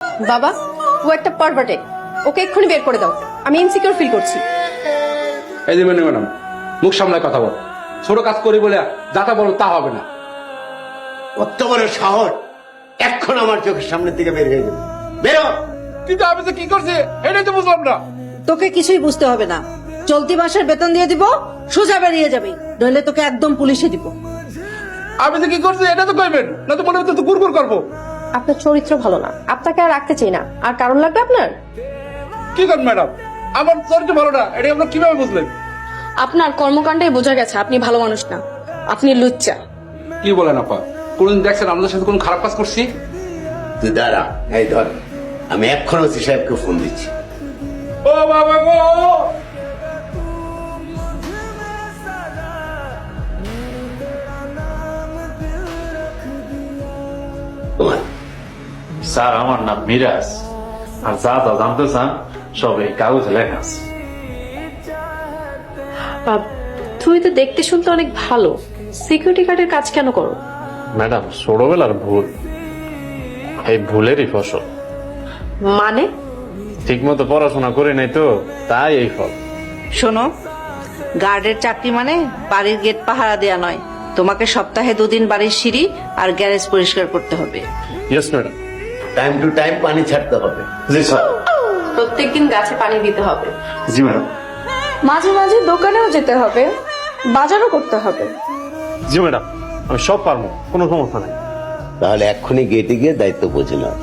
বাবা, ও একটা পারভার্টেড, ওকে এক্ষুনি বের করে দাও। আমি ইনসিকিউর ফিল করছি। এই যে ম্যাডাম, মুখ সামলায় কথা বল। ছোট কাজ করি বলে যাতা বলো তা হবে না। কত বড় সাহস, এখন আমার চোখের সামনে থেকে বের হয়ে গেল। বেরো। কিন্তু আমি তো কি করছি এটাই তো বুঝলাম না। তোকে কিছুই বুঝতে হবে না, চলতি মাসের বেতন দিয়ে দিব, সোজা বেরিয়ে যাবি, নইলে তোকে একদম পুলিশে দিব। আমি তো কি করছি এটা তো কইবেন না, তো মনে হচ্ছে তো গুড়গুড় করবো। আপনার চরিত্র ভালো না, আপনাকে আর রাখতে চাই না। আর কারণ লাগবে আপনার? কি করেন ম্যাডাম, আমার চরিত্র ভালো না, এটা আপনার কিভাবে বুঝলেন? আপনার কর্মকাণ্ডে বোঝা গেছে আপনি ভালো মানুষ না, আপনি লুচ্চা। কি বলেন আপা, কোনদিন দেখছেন আমাদের সাথে কোনো খারাপ কাজ করছি? তুই দাঁড়া, এই ধর, আমি এক্ষণ ওসি সাহেবকে ফোন দিচ্ছি। ও বাবা গো, তোমার স্যার আমার নাম মিরাজ, আর যা যা জানতে চান সব এই কাগজে লেখা আছে। তুমি তো দেখতে শুনতে অনেক ভালো, সিকিউরিটি গার্ডের কাজ কেন করো? ম্যাডাম ছোটবেলার ভুল, এই ভুলেরই ফসল। মানে? ঠিক মতো পড়াশোনা করে নাই তো, তাই এই ফল। শোনো, গার্ডের চাকরি মানে বাড়ির গেট পাহারা দেয়া নয়, তোমাকে সপ্তাহে 2 দিন বাড়ির সিঁড়ি আর গ্যারেজ পরিষ্কার করতে হবে। Yes madam. Time to time পানি ছাড়তে হবে। জি স্যার। প্রত্যেকদিন গাছে পানি দিতে হবে। জি ম্যাডাম। মাঝে মাঝে দোকানেও যেতে হবে, বাজারও করতে হবে। জি ম্যাডাম, আমি সব পারবো, কোনো সমস্যা নেই। তাহলে এক্ষুনি গেটে গিয়ে দায়িত্ব বুঝে নাও।